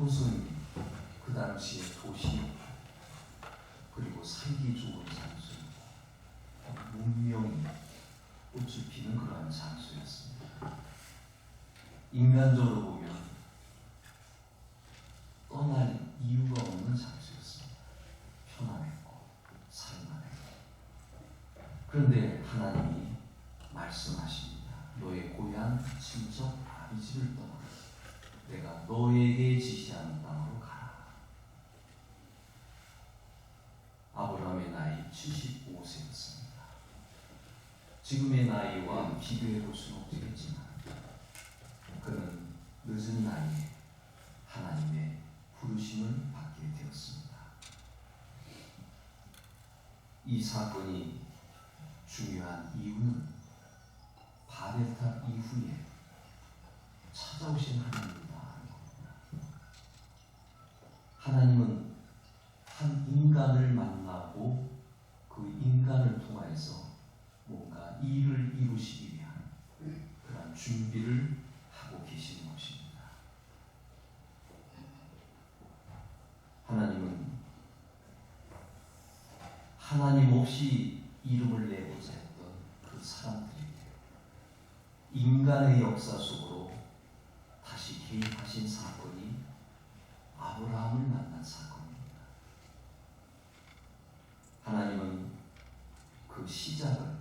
그곳은 그 당시의 도시였고 그리고 살기 좋은 장소였고 문명이 꽃을 피는 그러한 장소였습니다. 인간적으로 보면 떠날 이유가 없는 장소였습니다. 편안했고 살만했고. 그런데 하나님이 말씀하십니다. 너의 고향 친척 아비집을 떠나 내가 너에게 지시하는 땅으로 가라. 아브라함의 나이 75세였습니다. 지금의 나이와 비교해 볼 수는 없겠지만 그는 늦은 나이에 하나님의 부르심을 받게 되었습니다. 이 사건이 중요한 이유는 바벨탑 이후에 찾아오신 하나님이다 하는 겁니다. 하나님은 한 인간을 만나고 그 인간을 통하여서 뭔가 일을 이루시기 위한 그런 준비를 하고 계시는 것입니다. 하나님은 하나님 없이 이름을 내고자 했던 그 사람들에게 인간의 역사 속으로 다시 개입하신 사건이 아브라함을 만난 사건입니다. 하나님은 그 시작을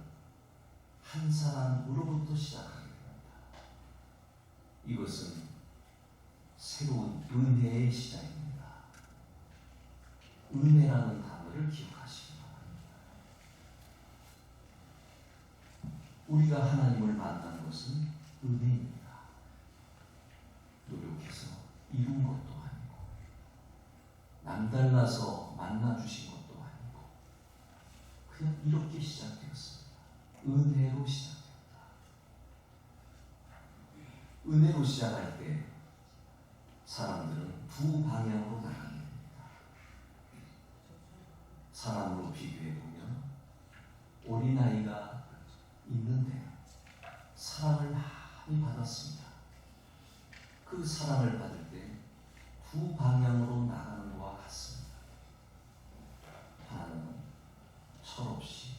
한 사람으로부터 시작하게 됩니다. 이것은 새로운 은혜의 시작입니다. 은혜라는 단어를 기억하시기 바랍니다. 우리가 하나님을 만난 것은 은혜입니다. 노력해서 이룬 것도 아니고 남달라서 만나주신 것도 아니고 그냥 이렇게 시작되었습니다. 은혜로 시작됩니다. 은혜로 시작할 때 사람들은 두 방향으로 나가게 됩니다. 사람으로 비교해보면 어린아이가 있는데 사랑을 많이 받았습니다. 그 사랑을 받을 때 두 방향으로 나가는 것과 같습니다. 하나는 철없이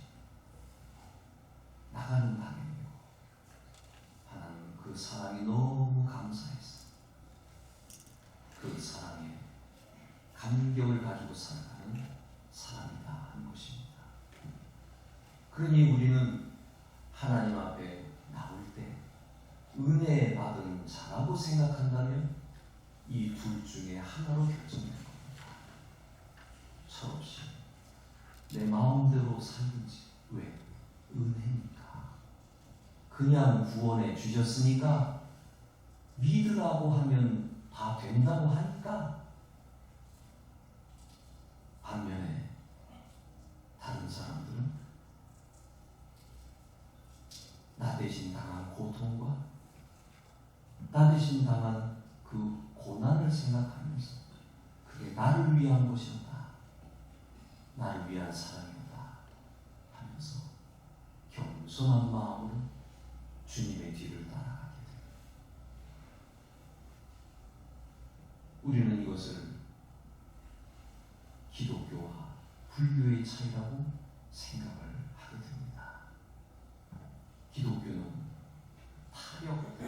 나가는 방향이고 하나는 그 사랑이 너무 감사해서 그 사랑에 감격을 가지고 살아가는 사람이다 하는 것입니다. 그러니 우리는 하나님 앞에 나올 때 은혜 받은 자라고 생각한다면 이 둘 중에 하나로 결정될 겁니다. 철없이 내 마음대로 살든지. 왜? 은혜니까. 그냥 구원해 주셨으니까 믿으라고 하면 다 된다고 하니까. 반면에 다른 사람들은 나 대신 당한 고통과 나 대신 당한 그 고난을 생각하면서 그게 나를 위한 것이었다. 나를 위한 사랑이었다 하면서 겸손한 마음으로 주님의 뒤를 따라가게 됩니다. 우리는 이것을 기독교와 불교의 차이라고 생각을 하게 됩니다. 기독교는 타협,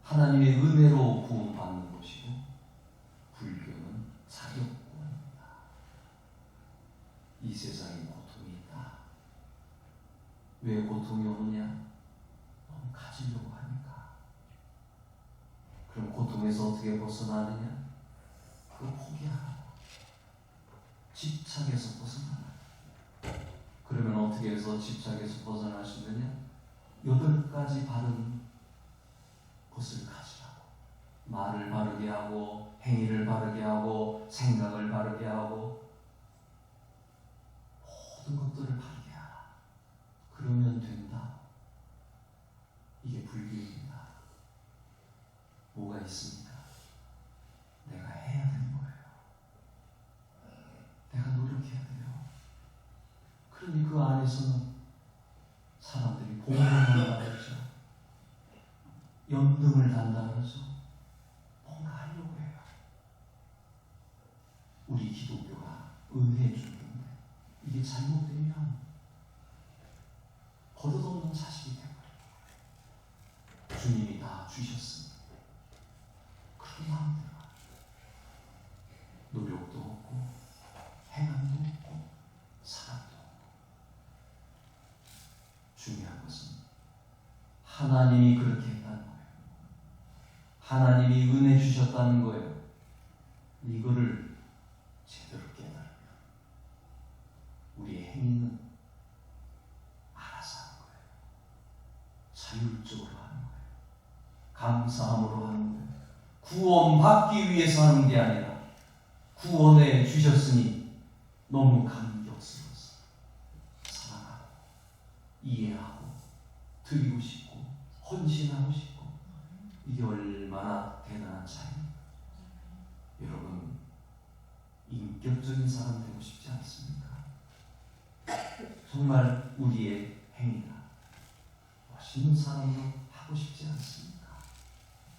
하나님의 은혜로 구원받는 것이고 불교는 자격구원입니다. 이 세상에 고통이 있다. 왜 고통이 오느냐? 너무 가지려고 하니까. 그럼 고통에서 어떻게 벗어나느냐? 그거 포기하라고. 집착에서 벗어나라. 그러면 어떻게 해서 집착에서 벗어날 수 있느냐? 8가지 바른 것을 가지라고. 말을 바르게 하고 행위를 바르게 하고 생각을 바르게 하고 모든 것들을 바르게 하라. 그러면 된다. 이게 불교입니다. 뭐가 있습니까? 내가 해야 되는 거예요. 내가 노력해야 돼요. 그러니 그 안에서는 사람들이 공부한다 그러죠. 염등을 단다 그러죠. 뭔가 하려고 해요. 은혜 주는데 이게 잘못되면 버릇없는 자식이 되어버려요. 주님이 다 주셨으니 그런 마음대로 노력도 없고 행함도 없고 사랑도 없고. 중요한 것은 하나님이 그렇게 했다는 거예요. 하나님이 은혜 주셨다는 거예요. 이거를 제대로 깨달으면 우리의 행위는 알아서 하는 거예요. 자율적으로 하는 거예요. 감사함으로 하는 거예요. 구원받기 위해서 하는 게 아니라 구원해 주셨으니 너무 감격스러워서 사랑하고 이해하고 드리고 싶고 헌신하고 싶고. 이게 얼마나 대단한 차이입니까? 여러분, 인격적인 사람 되고 싶지 않습니까? 정말 우리의 행위가 멋있는 사람으로 하고 싶지 않습니까?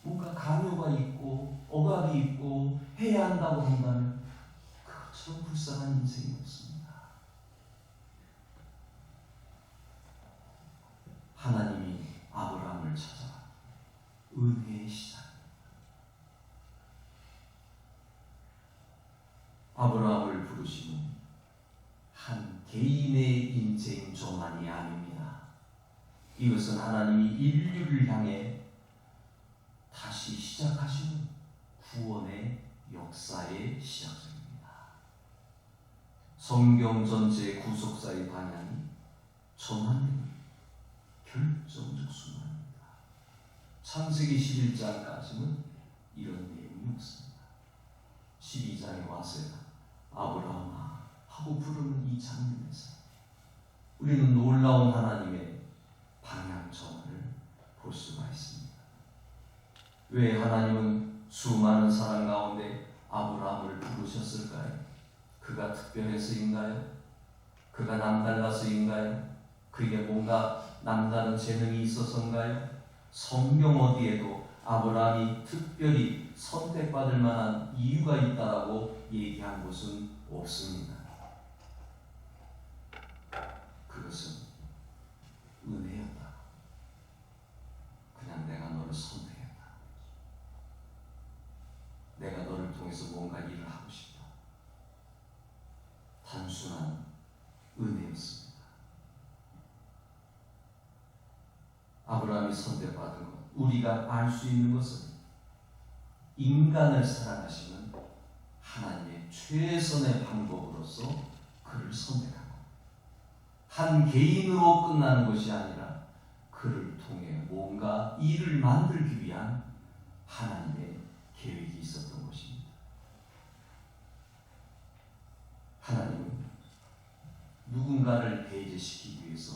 뭔가 강요가 있고 억압이 있고 해야 한다고 한다면 그것처럼 불쌍한 인생이 없습니다. 하나님이 아브라함을 찾아가 은혜의 시작. 아브라함을 부르시는 한 개인의 인생 조만이 아닙니다. 이것은 하나님이 인류를 향해 다시 시작하시는 구원의 역사의 시작점입니다. 성경 전체의 구속사의 방향이 전환되는 결정적 순간입니다. 창세기 11장까지는 이런 내용이 없습니다. 12장에 와서야 아브라함아 하고 부르는 이 장면에서 우리는 놀라운 하나님의 방향 전환을 볼 수가 있습니다. 왜 하나님은 수많은 사람 가운데 아브라함을 부르셨을까요? 그가 특별해서인가요? 그가 남달라서인가요? 그에게 뭔가 남다른 재능이 있어서인가요? 성경 어디에도 아브라함이 특별히 선택받을 만한 이유가 있다라고 얘기한 곳은 없습니다. 그것은 은혜였다. 그냥 내가 너를 선택했다. 내가 너를 통해서 뭔가 일을 하고 싶다. 단순한 은혜였습니다. 아브라함이 선택받은 것, 우리가 알 수 있는 것은 인간을 사랑하시는 하나님의 최선의 방법으로서 그를 선택한 것. 한 개인으로 끝나는 것이 아니라 그를 통해 뭔가 일을 만들기 위한 하나님의 계획이 있었던 것입니다. 하나님은 누군가를 배제시키기 위해서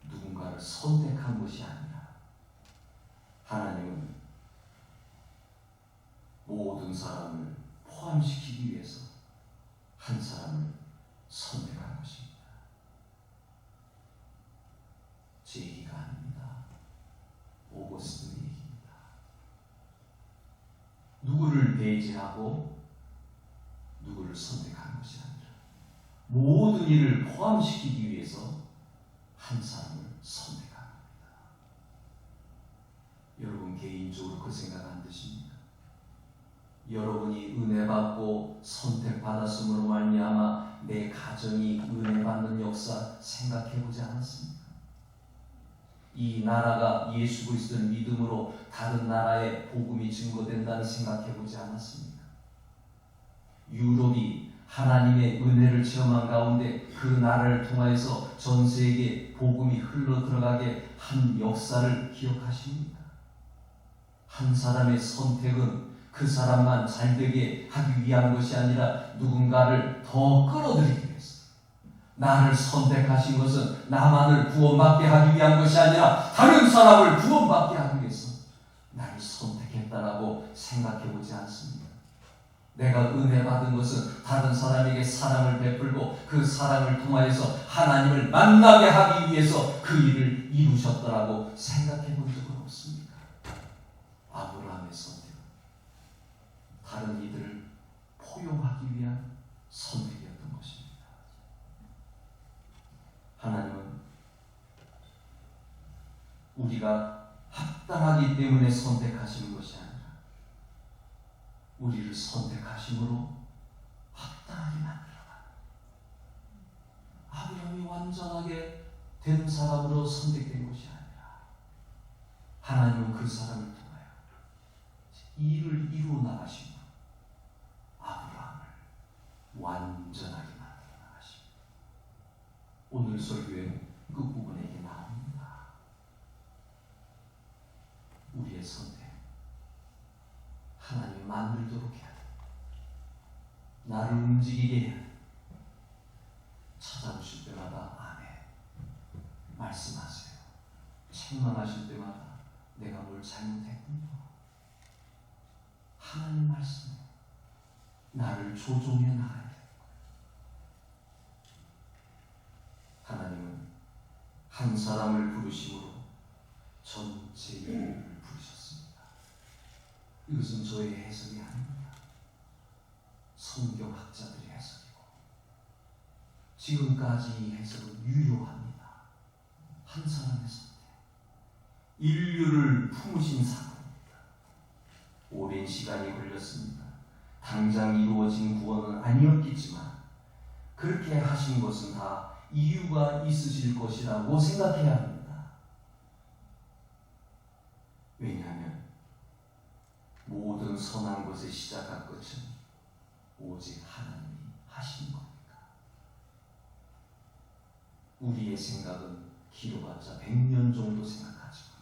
누군가를 선택한 것이 아니라 하나님은 모든 사람을 포함시키기 위해서 한 사람을 선택한 것입니다. 제 얘기가 아닙니다. 오거스틴의 얘기입니다. 누구를 배제하고 누구를 선택하는 것이 아니라 모든 일을 포함시키기 위해서 한 사람을 선택하는 겁니다. 여러분 개인적으로 그 생각 안 드십니까? 여러분이 은혜 받고 선택받았음으로 말미암아 내 가정이 은혜 받는 역사 생각해 보지 않았습니까? 이 나라가 예수 그리스도를 믿음으로 다른 나라에 복음이 증거된다는 생각해 보지 않았습니까? 유럽이 하나님의 은혜를 체험한 가운데 그 나라를 통하여서 전 세계에 복음이 흘러 들어가게 한 역사를 기억하십니까? 한 사람의 선택은 그 사람만 잘되게 하기 위한 것이 아니라 누군가를 더 끌어들이기 위해서. 나를 선택하신 것은 나만을 구원받게 하기 위한 것이 아니라 다른 사람을 구원받게 하기 위해서 나를 선택했다라고 생각해 보지 않습니다. 내가 은혜 받은 것은 다른 사람에게 사랑을 베풀고 그 사랑을 통하여서 하나님을 만나게 하기 위해서 그 일을 이루셨다라고 생각해 본 적은 없습니까? 아브라함의 선택은 다른 이들을 포용하기 위한 선택이었던 것입니다. 우리가 합당하기 때문에 선택하시는 것이 아니라 우리를 선택하심으로 합당하게 만들어가. 아브라함이 완전하게 된 사람으로 선택된 것이 아니라 하나님은 그 사람을 통하여 일을 이루어 나가시고 아브라함을 완전하게 만들어 나가시고 오늘 설교의 끝부분에 이게 나옵니다. 우리의 선택 하나님이 만들도록 해야 돼. 나를 움직이게 해야 돼. 찾아오실 때마다 아멘 말씀하세요. 책망하실 때마다 내가 뭘 잘못했군요. 하나님 말씀에 나를 조종해 나가야 돼. 하나님은 한 사람을 부르심으로 전체 인류를 부르셨습니다. 이것은 저의 해석이 아닙니다. 성경학자들의 해석이고 지금까지 이 해석은 유효합니다. 한 사람의 선택, 인류를 품으신 사건입니다. 오랜 시간이 걸렸습니다. 당장 이루어진 구원은 아니었겠지만 그렇게 하신 것은 다 이유가 있으실 것이라고 생각해야 합니다. 왜냐하면 모든 선한 것의 시작과 끝은 오직 하나님이 하신 겁니다. 우리의 생각은 길어봤자 100년 정도 생각하지만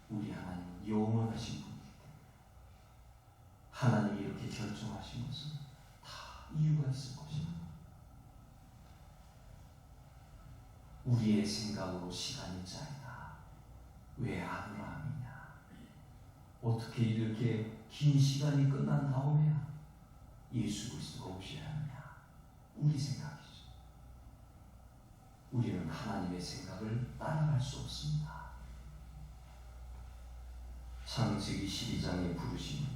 우리 하나님은 영원하신 분이기 때문에 하나님이 이렇게 결정하신 것은 다 이유가 있을 것입니다. 우리의 생각으로 시간이 짧다. 왜 아브라함이냐? 어떻게 이렇게 긴 시간이 끝난 다음에야 예수 그리스도가 오셔야 하느냐? 우리 생각이죠. 우리는 하나님의 생각을 따라갈 수 없습니다. 창세기 12장의 부르심은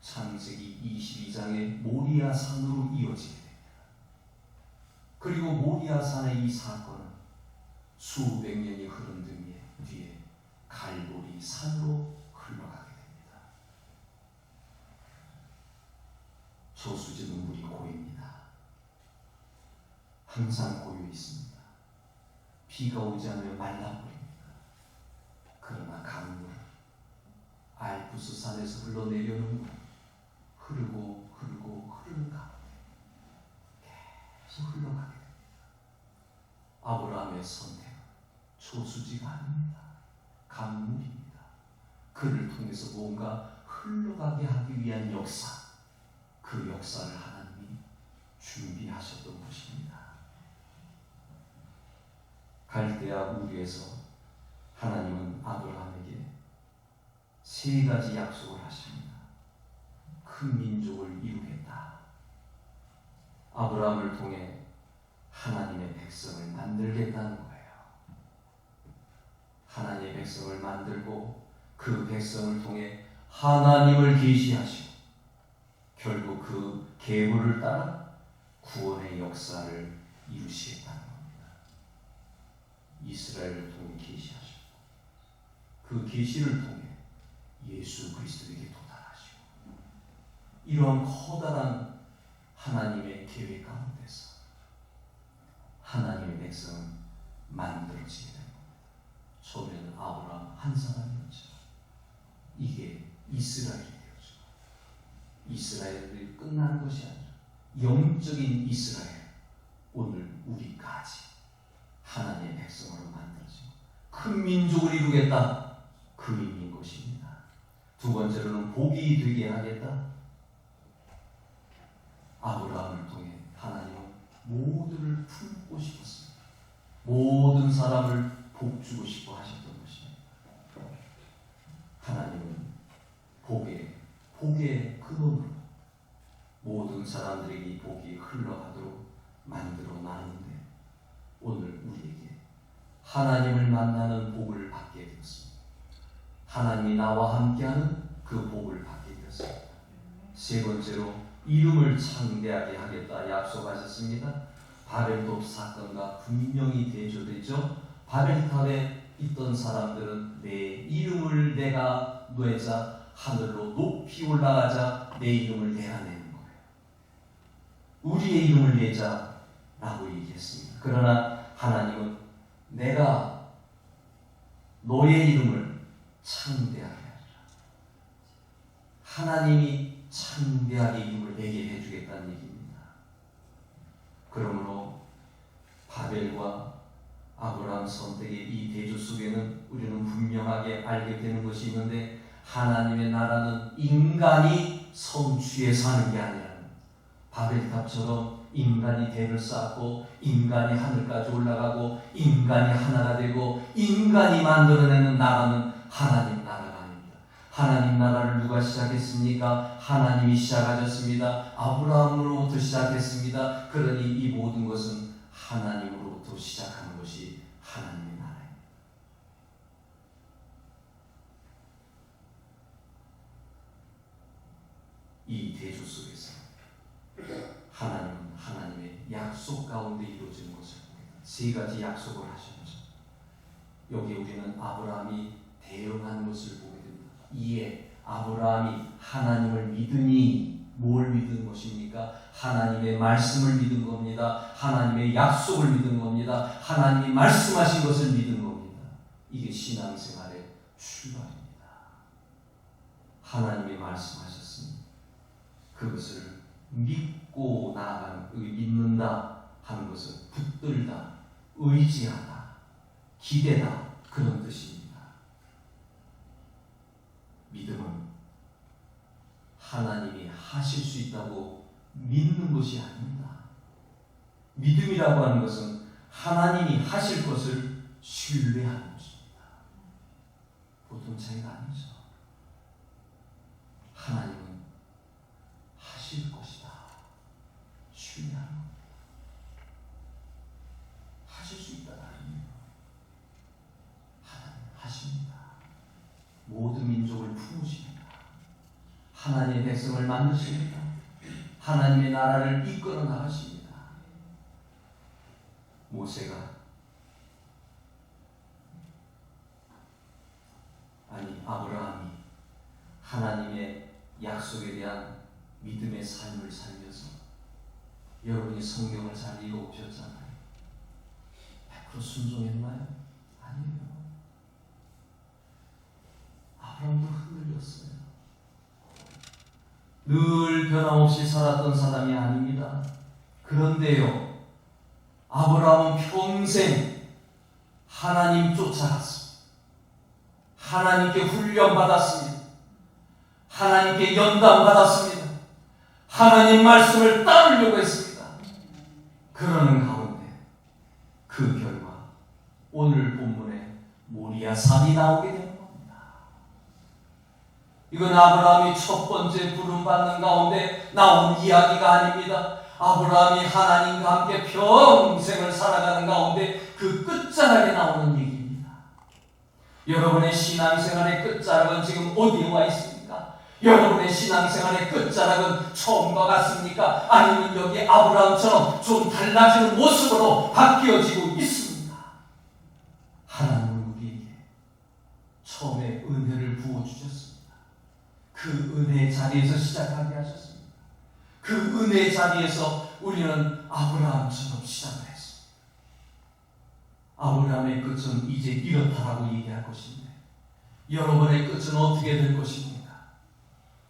창세기 22장의 모리아 산으로 이어지게 됩니다. 그리고 모리아 산의 이 사건은 수백 년이 흐른 뒤에 갈보리 산으로 흘러가게 됩니다. 저수지는 물이 고입니다. 항상 고여 있습니다. 비가 오지 않으면 말라버립니다. 그러나 강물은 알프스 산에서 흘러내려오는 물 흐르고 흐르는 가운데 계속 흘러가게 됩니다. 아브라함의 선택은 저수지가 아닙니다. 강물입니다. 그를 통해서 뭔가 흘러가게 하기 위한 역사, 그 역사를 하나님이 준비하셨던 것입니다. 갈대아 우리에서 하나님은 아브라함에게 세 가지 약속을 하십니다. 큰 민족을 이루겠다. 아브라함을 통해 하나님의 백성을 만들겠다는 거예요. 하나님의 백성을 만들고 그 백성을 통해 하나님을 계시하시고 결국 그 계보를 따라 구원의 역사를 이루시겠다는 겁니다. 이스라엘을 통해 계시하시고 그 계시를 통해 예수 그리스도에게 도달하시고 이러한 커다란 하나님의 계획 가운데서 하나님의 백성은 만들어지게 됩니다. 처음에는 아브라함 한 사람이었죠. 이게 이스라엘이 되었죠. 이스라엘이 끝나는 것이 아니라 영적인 이스라엘, 오늘 우리까지 하나님의 백성으로 만들어지고 큰 민족을 이루겠다. 그 의미인 것입니다. 두 번째로는 복이 되게 하겠다. 아브라함을 통해 하나님은 모두를 품고 싶었습니다. 모든 사람을 복 주고 싶어 하셨던 것입니다. 하나님은 복의 근원으로 모든 사람들에게 이 복이 흘러가도록 만들어 놨는데 오늘 우리에게 하나님을 만나는 복을 받게 되었습니다. 하나님이 나와 함께하는 그 복을 받게 되었습니다. 세 번째로 이름을 창대하게 하겠다 약속하셨습니다. 바벨탑 사건과 분명히 대조되죠. 바벨탑의 있던 사람들은 내 이름을 내가 내자 하늘로 높이 올라가자 내 이름을 내가 내는 거예요. 우리의 이름을 내자 라고 얘기했습니다. 그러나 하나님은 내가 너의 이름을 창대하게 하리라. 하나님이 창대하게 이름을 내게 해주겠다는 얘기입니다. 그러므로 바벨과 아브라함 선택의 이 대조 속에는 우리는 분명하게 알게 되는 것이 있는데, 하나님의 나라는 인간이 성취해 사는 게 아니라 바벨탑처럼 인간이 대를 쌓고 인간이 하늘까지 올라가고 인간이 하나가 되고 인간이 만들어내는 나라는 하나님 나라가 아닙니다. 하나님 나라를 누가 시작했습니까? 하나님이 시작하셨습니다. 아브라함으로부터 시작했습니다. 그러니 이 모든 것은 하나님으로부터 시작하는 것이 하나님의 나라입니다. 이 대조 속에서 하나님은 하나님의 약속 가운데 이루어지는 것을 봅니다. 세 가지 약속을 하셨죠. 여기 우리는 아브라함이 대응하는 것을 보게 됩니다. 이에 아브라함이 하나님을 믿으니 뭘 믿은 것입니까? 하나님의 말씀을 믿은 겁니다. 하나님의 약속을 믿은 겁니다. 하나님이 말씀하신 것을 믿은 겁니다. 이게 신앙생활의 출발입니다. 하나님이 말씀하셨습니다. 그것을 믿고 나아가는, 믿는다 하는 것은 붙들다, 의지하다, 기대다, 그런 뜻입니다. 믿음은 하나님이 하실 수 있다고 믿는 것이 아닙니다. 믿음이라고 하는 것은 하나님이 하실 것을 신뢰하는 것입니다. 보통 차이가 아니죠. 하나님은 하실 것이다, 신뢰하는 겁니다. 하실 수 있다가 아니에요. 하나님 하십니다. 모든 민족을 품으십니다. 하나님의 백성을 만드십니다. 하나님의 나라를 이끌어 나가십니다. 모세가 아브라함이 하나님의 약속에 대한 믿음의 삶을 살면서, 여러분이 성경을 잘 읽어보셨잖아요. 100% 순종했나요? 아니에요. 아브라함도 흔들렸어요. 늘 변함없이 살았던 사람이 아닙니다. 그런데요, 아브라함은 평생 하나님 쫓아갔습니다. 하나님께 훈련받았습니다. 하나님께 연단받았습니다. 하나님 말씀을 따르려고 했습니다. 그러는 가운데 그 결과 오늘 본문에 모리아 산이 나오게 됩니다. 이건 아브라함이 첫 번째 부름받는 가운데 나온 이야기가 아닙니다. 아브라함이 하나님과 함께 평생을 살아가는 가운데 그 끝자락에 나오는 얘기입니다. 여러분의 신앙생활의 끝자락은 지금 어디에 와 있습니까? 여러분의 신앙생활의 끝자락은 처음과 같습니까? 아니면 여기 아브라함처럼 좀 달라지는 모습으로 바뀌어지고 있습니다. 하나님은 우리에게 처음에 은혜를 부어주셨습니다. 그 은혜의 자리에서 시작하게 하셨습니다. 그 은혜의 자리에서 우리는 아브라함처럼 시작을 했습니다. 아브라함의 끝은 이제 이렇다라고 얘기할 것인데, 여러분의 끝은 어떻게 될 것입니까?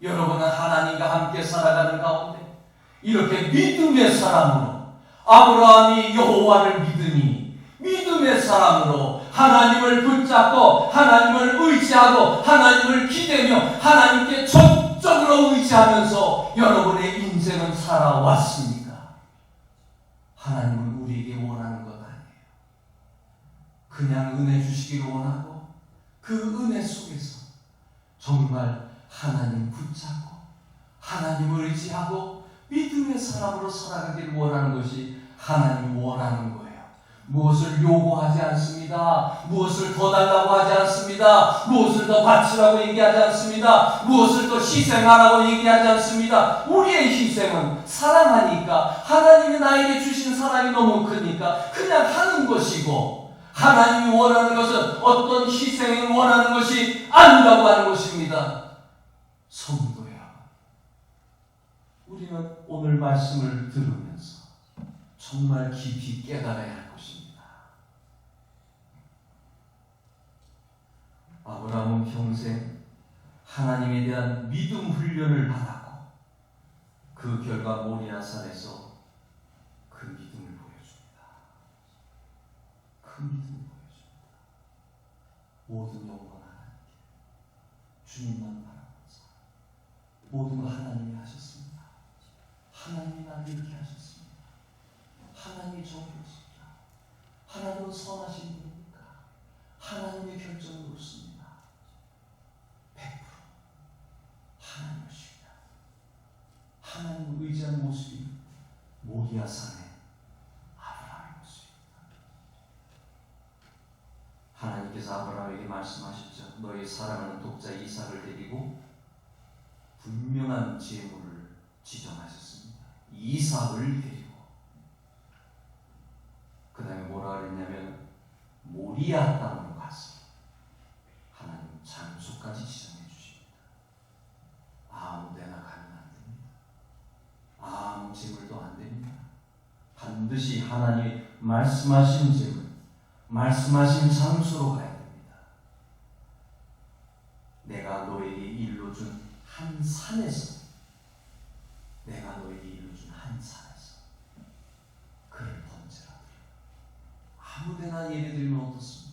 여러분은 하나님과 함께 살아가는 가운데 이렇게 믿음의 사람으로, 아브라함이 여호와를 믿으니 믿음의 사람으로 하나님을 붙잡고 하나님을 의지하고 하나님을 기대며 하나님께 적극적으로 의지하면서 여러분의 인생은 살아왔습니까? 하나님은 우리에게 원하는 것 아니에요. 그냥 은혜 주시기를 원하고 그 은혜 속에서 정말 하나님 붙잡고 하나님을 의지하고 믿음의 사람으로 살아가기를 원하는 것이 하나님이 원하는 거예요. 무엇을 요구하지 않습니다. 무엇을 더 달라고 하지 않습니다. 무엇을 더 바치라고 얘기하지 않습니다. 무엇을 더 희생하라고 얘기하지 않습니다. 우리의 희생은 사랑하니까, 하나님이 나에게 주신 사랑이 너무 크니까 그냥 하는 것이고, 하나님이 원하는 것은 어떤 희생을 원하는 것이 아니라고 하는 것입니다. 성도야, 우리는 오늘 말씀을 들으면서 정말 깊이 깨달아야 할 것입니다. 아브라함은 평생 하나님에 대한 믿음 훈련을 받았고 그 결과 모리아산에서 그 믿음을 보여줍니다. 그 믿음을 보여줍니다. 모든 영광 하나님께, 주님만 바라보면서 모든 거 하나님이 하셨습니다. 하나님이 나를 이렇게 하셨습니다. 하나님이 정의롭습니다. 하나님은 선하신 분입니까? 하나님의 결정은 옳습니다. 100% 하나님을 신뢰, 하나님을 의지하는 모습이 모리아산의 아브라함의 모습입니다. 하나님께서 아브라함에게 말씀하셨죠. 너희 사랑하는 독자 이삭을 데리고 분명한 제물을 지정하셨습니다. 이삭을 데리고. 그 다음에 뭐라 그랬냐면 모리아 땅으로 가서 하나님 장소까지 지정해 주십니다. 아무 데나 가면 안 됩니다. 아무 제물도 안 됩니다. 반드시 하나님이 말씀하신 제물, 말씀하신 장소로 가야 됩니다. 내가 너에게 일러준 한 산에서, 내가 너에게 일러준 한 산에서 그를 번제라 드려. 아무 데나 예배 드리면 어떻습니까?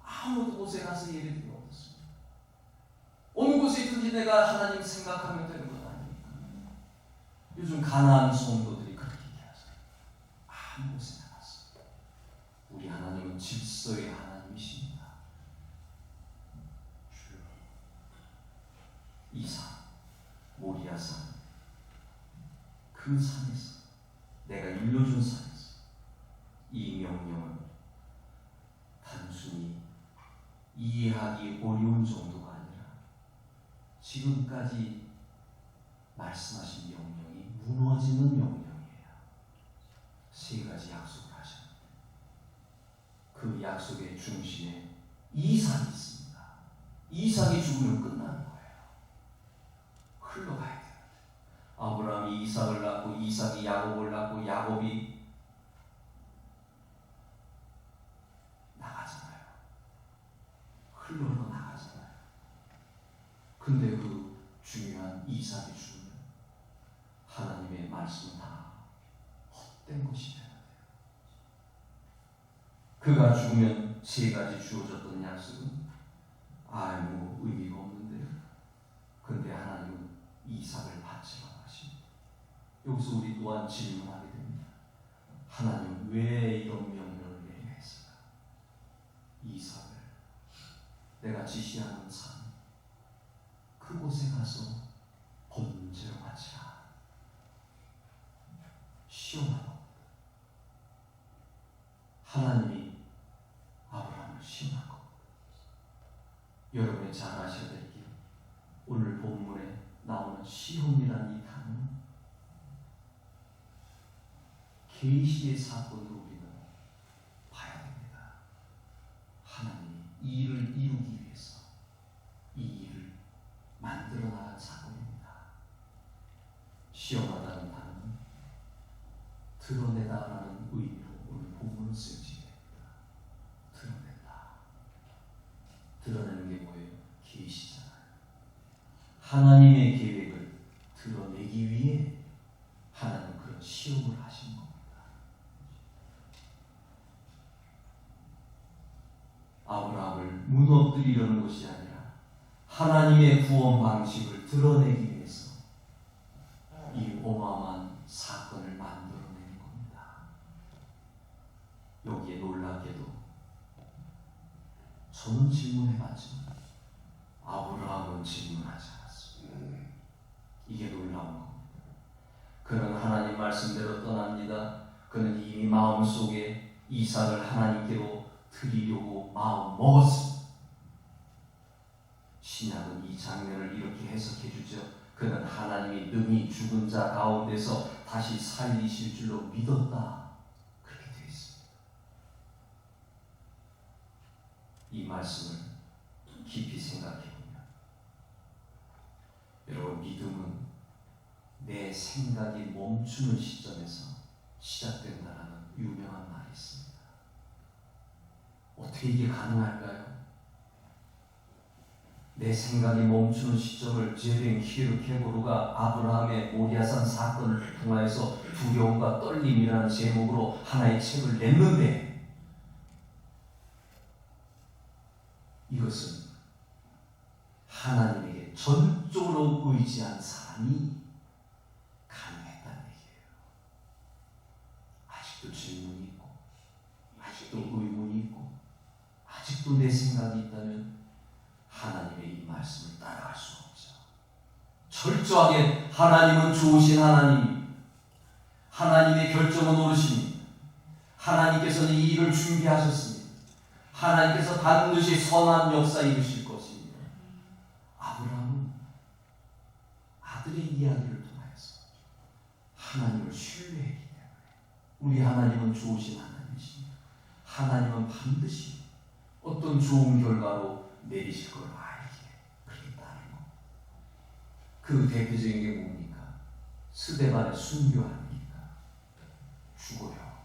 아무 곳에 가서 예배 드리면 어떻습니까? 어느 곳에 있든지 내가 하나님 생각하면 되는 것 아닙니까? 요즘 가난한 성도들이 그렇게 얘기하죠. 아무 곳에 나가서. 우리 하나님은 질서의 하나님이십니다. 이삭, 모리아산, 그 산에서, 내가 일러준 산에서 이 명령은 단순히 이해하기 어려운 정도가 아니라 지금까지 말씀하신 명령이 무너지는 명령이에요. 세 가지 약속을 하셨는데 그 약속의 중심에 이삭이 있습니다. 이삭이 죽으면 끝나는 거예요. 흘러가야 돼요. 아브라함이 이삭을 낳고 이삭이 야곱을 낳고 야곱이 나가잖아요. 흘러 나가잖아요. 근데 그 중요한 이삭이 죽으면 하나님의 말씀은 다 헛된 것이 되는 거예요. 그가 죽으면 세 가지 주어졌던 약속은 아무 의미가 없는데요. 근데 하나님은 이삭을 바치라고 하십니다. 여기서 우리 또한 질문하게 됩니다. 하나님 왜 이런 명령을 내려 했을까? 이삭을 내가 지시하는 산 그곳에 가서 번제로 바치라. 시험하고 하나님이 아브라함을 시험하고 여러분이 잘 아셔야 될 게 오늘 본문에 나오는 시험이라는 이 단어는 계시의 사건으로 우리는 봐야 됩니다. 하나님이 이 일을 이루기 위해서 이 일을 만들어 나간 사건입니다. 시험하다는 단어는 드러내다라는 의미로 오늘 본문을 쓰여지게 됩니다. 드러낸다. 드러내는 게 뭐예요? 계시잖아요. 하나님의 계획을 드러내기 위해 하나님은 그런 시험을 하신 겁니다. 아브라함을 무너뜨리려는 것이 아니라 하나님의 구원 방식을 드러내기 위해서 이 어마어마한 사건을 만들어내는 겁니다. 여기에 놀랍게도 저는 질문해봤지만 아브라함은 질문하지 않았습니다. 이게 놀라운 겁니다. 그는 하나님 말씀대로 떠납니다. 그는 이미 마음속에 이삭을 하나님께로 드리려고 마음 먹었습니다. 신약은 이 장면을 이렇게 해석해 주죠. 그는 하나님이 능히 죽은 자 가운데서 다시 살리실 줄로 믿었다. 그렇게 되어 있습니다. 말씀을 깊이 생각해보면 여러분, 믿음은 내 생각이 멈추는 시점에서 시작된다라는 유명한 말이 있습니다. 어떻게 이게 가능할까요? 내 생각이 멈추는 시점을 제렌 키르케고르가 아브라함의 모리아산 사건을 통하여서 두려움과 떨림이라는 제목으로 하나의 책을 냈는데, 이것은 하나님에게 전적으로 의지한 사람이 가능했다는 얘기예요. 아직도 질문이 있고, 아직도 의문이 있고, 아직도 내 생각이 있다면 하나님의 이 말씀을 따라갈 수 없죠. 철저하게 하나님은 좋으신 하나님, 하나님의 결정은 옳으십니다. 하나님께서는 이 일을 준비하셨습니다. 하나님께서 반드시 선한 역사 이루실 것입니다. 아브라함은 아들의 이야기를 통하여서 하나님을 신뢰했기 때문에, 우리 하나님은 좋으신 하나님이십니다. 하나님은 반드시 어떤 좋은 결과로 내리실 걸 알기에 그렇다는 것. 그 대표적인 게 뭡니까? 스데반의 순교합니까? 죽어요.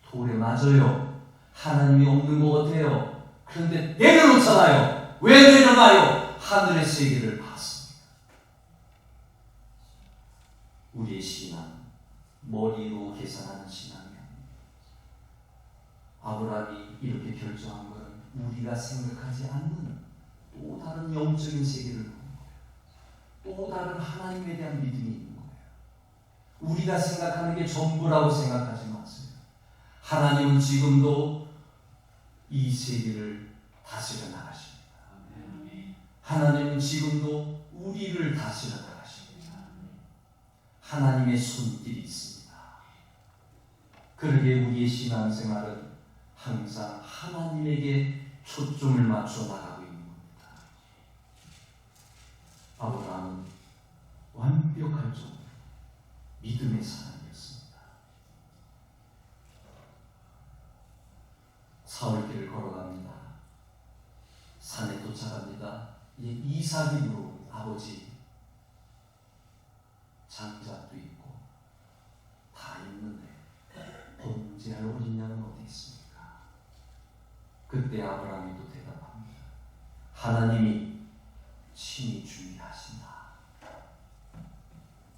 돌에 맞아요. 하나님이 없는 것 같아요. 그런데 내려놓잖아요. 왜 내려놔요? 하늘의 세계를 봤습니다. 우리의 신앙, 머리로 계산하는 신앙이 아닙니다. 아브라함이 이렇게 결정한 것은 우리가 생각하지 않는 또 다른 영적인 세계를 보는 거예요. 또 다른 하나님에 대한 믿음이 있는 거예요. 우리가 생각하는 게 전부라고 생각하지 마세요. 하나님은 지금도 이 세계를 다스려 나가십니다. 하나님은 지금도 우리를 다스려 나가십니다. 하나님의 손길이 있습니다. 그러기에 우리의 신앙생활은 항상 하나님에게 초점을 맞춰 나가고 있는 겁니다. 아브라함은 완벽할 정도로 믿음의 사람이었습니다. 사흘길을 걸어갑니다. 산에 도착합니다. 이삭이므로 아버지 장작도 있고 다 있는데 번제할 어린 양은 어디 있습니까? 그때 아브라함이 또 대답합니다. 하나님이 친히 준비하신다.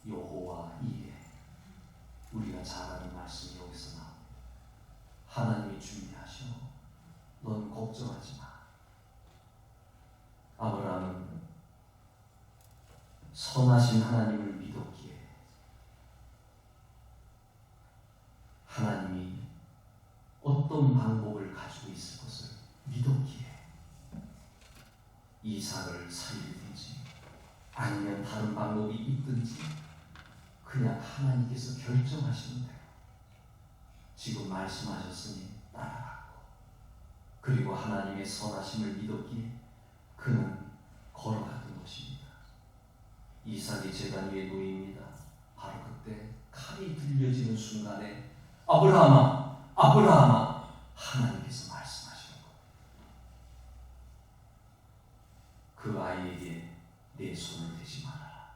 여호와 이레. 우리가 잘 아는 말씀이 여기서 나옵니다. 하나님이 준비하셔. 넌 걱정하지 마. 아브라함은 선하신 하나님을 믿었기에 하나님이 어떤 방법을 가지고 있을 것을 믿었기에 이삭을 살리든지 아니면 다른 방법이 있든지 그냥 하나님께서 결정하시는 대로 지금 말씀하셨으니 따라가고, 그리고 하나님의 선하심을 믿었기에 그는 걸어갔던 것입니다. 이삭이 제단 위에 놓입니다. 바로 그때 칼이 들려지는 순간에 아브라함아, 아브라함아, 하나님께서 말씀하시는 것. 그 아이에게 내 손을 대지 말아라.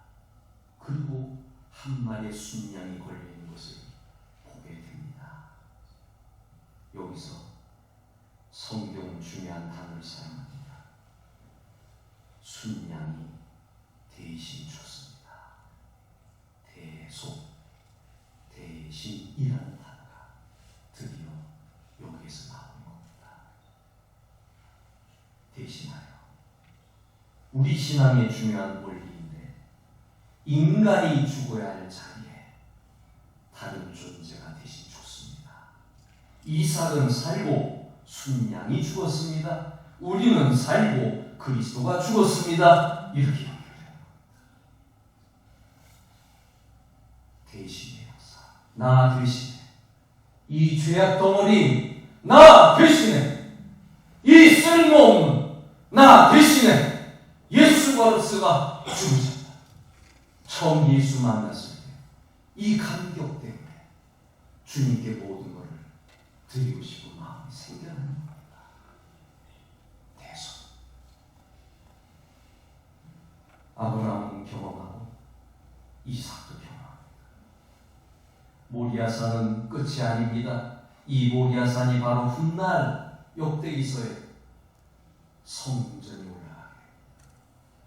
그리고 한 마리의 순양이 걸려있는 것을 보게 됩니다. 여기서 성경 중요한 단어를 사용합니다. 순양이 대신 죽습니다. 대속, 대신이라는 단어가 드디어 여기에서 나오는 겁니다. 대신하여. 우리 신앙의 중요한 원리인데, 인간이 죽어야 할 자리에 다른 존재가 대신 죽습니다. 이삭은 살고 순양이 죽었습니다. 우리는 살고 그리스도가 죽었습니다. 이렇게 연결돼요. 대신의 역사. 나 대신에. 이 죄악 덩어리 나 대신에. 이 쓸모없는 나 대신에 예수 그리스도가 죽으셨다. 처음 예수 만났을 때 이 감격 때문에 주님께 모든 것을 드리고 싶은 마음이 생겨나는 겁니다. 아브라함은 경험하고 이삭도 경험합니다. 모리아산은 끝이 아닙니다. 이 모리아산이 바로 훗날 역대기서에 성전이 올라가게,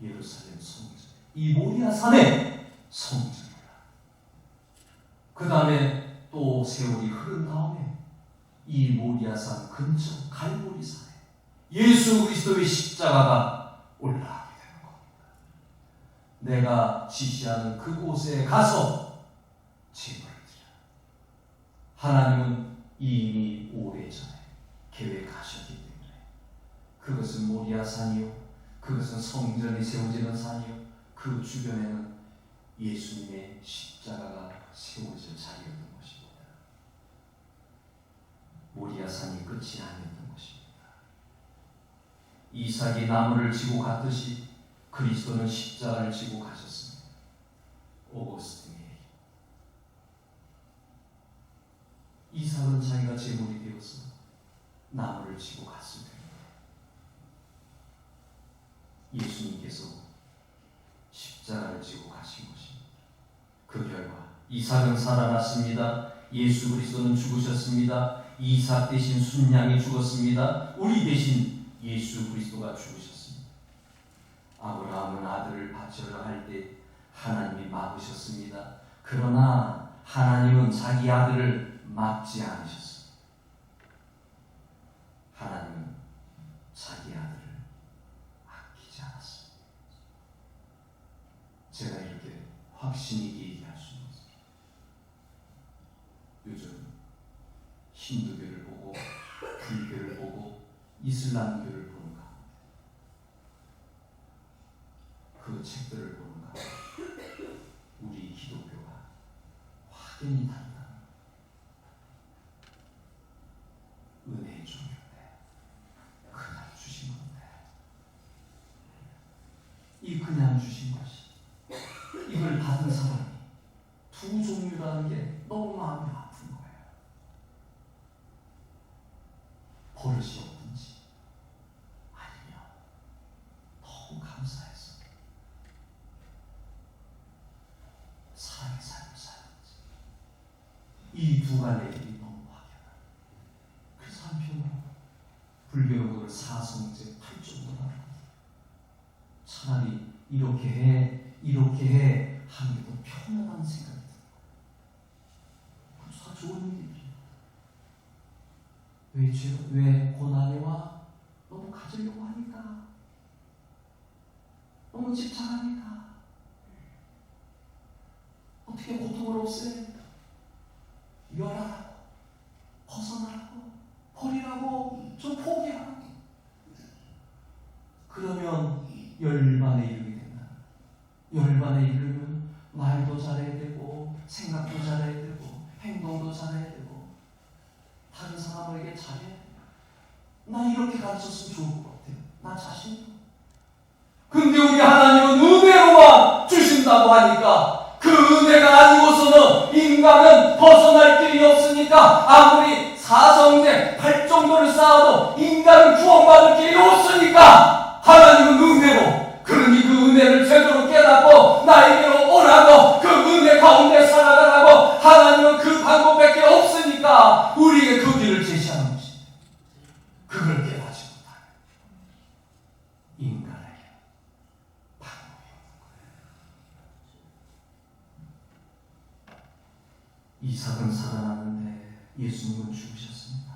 예루살렘 성전, 이 모리아산에 성전이 올라가게, 그 다음에 또 세월이 흐른 다음에 이 모리아산 근처 갈보리산에 예수 그리스도의 십자가가 올라가게 되는 겁니다. 내가 지시하는 그곳에 가서 제물을 드려. 하나님은 이미 오래전에 계획하셨기 때문에 그것은 모리아산이요, 그것은 성전이 세워지는 산이요, 그 주변에는 예수님의 십자가가 세워질 자리였던 것입니다. 모리아산이 끝이 아니었던 것입니다. 이삭이 나무를 지고 갔듯이 그리스도는 십자가를 지고 가셨습니다. 오거스틴이 이삭은 자기가 제물이 되어서 나무를 지고 갔을 때입니다. 예수님께서 십자가를 지고 가신 것입니다. 그 결과 이삭은 살아났습니다. 예수 그리스도는 죽으셨습니다. 이삭 대신 순양이 죽었습니다. 우리 대신 예수 그리스도가 죽으셨습니다. 아브라함은 아들을 바치려 할 때 하나님이 막으셨습니다. 그러나 하나님은 자기 아들을 막지 않으셨습니다. 하나님은 자기 아들을 아끼지 않았습니다. 제가 이렇게 확신 있게 얘기할 수 있는 것입니다. 요즘 힌두교를 보고 불교를 보고 이슬람교를 보는 가운데, 그 책들을 보는 가운데 우리 기독교가 확연히 다르다. 은혜의 종류인데 그냥 주신 건데, 이 그냥 주신 것이, 이걸 받은 사람이 두 종류라는 게 너무 마음이 아픈 거예요. 버릇이 없든지 아니면 너무 감사해서 사랑의 삶을 살았지. 이 두 갈래 길이 너무 확연하다. 그래서 한편으로 불교는 그걸 사성제 8종으로 하는 거예요. 차라리 이렇게 해 하는 게 더 편하다는 생각이 들어요. 다 좋은 일이에요. 왜 고난이 와? 너무 가지려고 하니까, 너무 집착하니까. 어떻게 고통을 없애? 멸하라고, 벗어나라고, 버리라고, 좀 포기하라고. 그러면 열반에 이르게 된다. 열반에 이르면 말도 잘해야 되고, 생각도 잘해야 되고, 행동도 잘해야 되고, 다른 사람에게 잘해야 돼요. 나 이렇게 가르쳤으면 좋을 것 같아요. 나 자신도. 근데 우리 하나님은 은혜로만 주신다고 하니까 그 은혜가 아니고서는 인간은 벗어날 길이 없으니까 아무리 사성제 8정도를 쌓아도 인간은 구원받을 길이 없으니까 하나님은 은혜로, 그러니 그 은혜를 제대로 깨닫고 나에게로 오라고, 그 은혜 가운데 살아가라고 하나님은 그 방법밖에 없으니까 우리에게 그 길을 제시하는 것입니다. 그걸 깨닫지 못하는 인간에게 방법이 없는 거예요. 이삭은 살아났는데 예수님은 죽으셨습니다.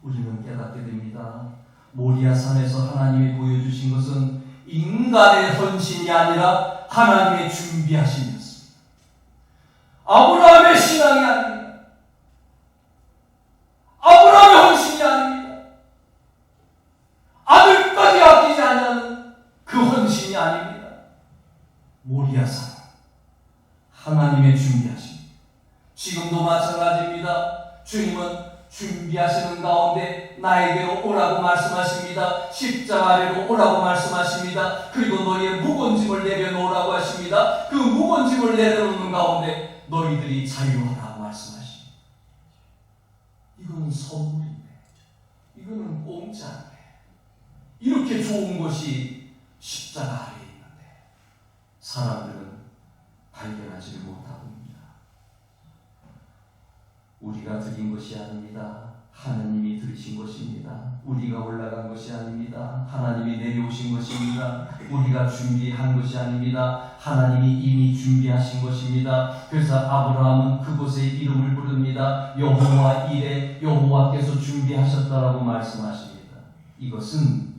우리는 깨닫게 됩니다. 모리아산에서 하나님이 보여주신 것은 인간의 헌신이 아니라 하나님의 준비하심이었습니다. 아브라함의 신앙이 아닙니다. 아브라함의 헌신이 아닙니다. 아들까지 아끼지 않는 그 헌신이 아닙니다. 모리아산, 하나님의 준비하심. 지금도 마찬가지입니다. 주님은 준비하시는 가운데 나에게로 오라고 말씀하십니다. 십자가 아래로 오라고 말씀하십니다. 그리고 너희의 무거운 짐을 내려놓으라고 하십니다. 그 무거운 짐을 내려놓는 가운데 너희들이 자유하라고 말씀하십니다. 이거는 선물인데, 이거는 공짜인데, 이렇게 좋은 것이 십자가 아래에 있는데 사람들은 발견하지를 못하고 있습니다. 우리가 드린 것이 아닙니다. 하나님이 들으신 것입니다. 우리가 올라간 것이 아닙니다. 하나님이 내려오신 것입니다. 우리가 준비한 것이 아닙니다. 하나님이 이미 준비하신 것입니다. 그래서 아브라함은 그곳에 이름을 부릅니다. 여호와 이레, 여호와께서 준비하셨다라고 말씀하십니다. 이것은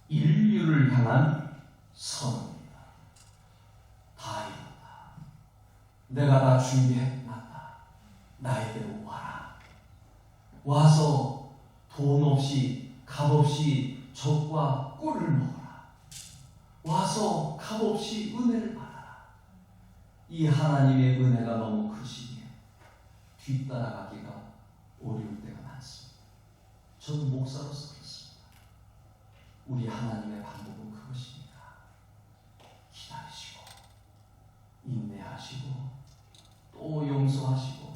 인류를 향한 선언입니다. 다 이뤘다. 내가 다 준비해놨다. 나에게로 와라. 와서 돈 없이 값 없이 젖과 꿀을 먹어라. 와서 값 없이 은혜를 받아라. 이 하나님의 은혜가 너무 크시기에 뒤따라가기가 어려울 때가 많습니다. 저는 목사로서 그렇습니다. 우리 하나님의 방법은 그것입니다. 기다리시고 인내하시고 또 용서하시고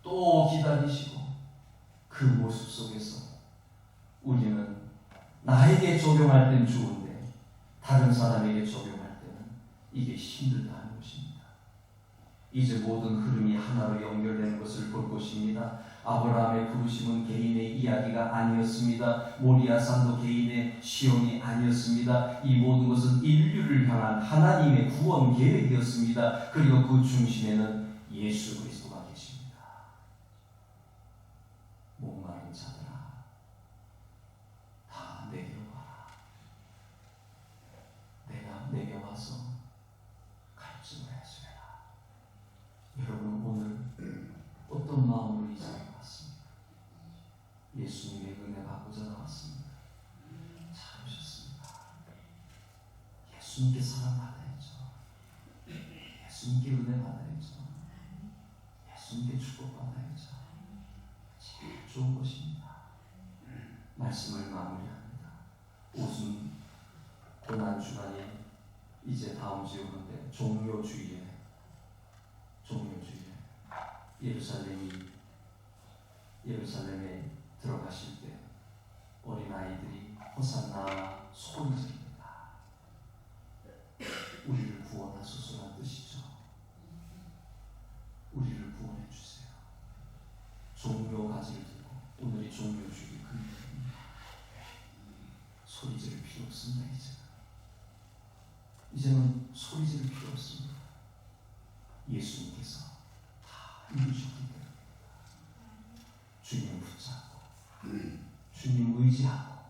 또 기다리시고 그 모습 속에서 우리는 나에게 적용할 땐 좋은데 다른 사람에게 적용할 때는 이게 힘들다는 것입니다. 이제 모든 흐름이 하나로 연결되는 것을 볼 것입니다. 아브라함의 부르심은 개인의 이야기가 아니었습니다. 모리아산도 개인의 시험이 아니었습니다. 이 모든 것은 인류를 향한 하나님의 구원 계획이었습니다. 그리고 그 중심에는 예수 그리스도가 계십니다. 목마른 자들아 다 내게로 와라. 내가 내게 와서 갈증을 해주리라. 여러분 오늘 어떤 마음으로 이 자리에 왔습니까? 예수님의 은혜 받고자 나왔습니다. 잘 오셨습니다. 예수님께 사랑받아야죠. 예수님께 은혜 받아야죠. 예수님께 축복받아야죠. 제일 좋은 것입니다. 말씀을 마무리합니다. 오순 고난주간이 이제 다음 주에 오는데 종료주일에 예루살렘에 들어가실 때 어린아이들이 호산나 소리 지릅니다. 우리를 구원하소서라는 뜻이죠. 우리를 구원해 주세요. 종료 가지를 들고 오늘이 종료주일 금요일입니다. 소리 지를 필요 없습니다. 이제는 소리 지를 필요 없습니다. 예수님께서 다 이루셨기 때문에 주님 붙잡고 주님 의지하고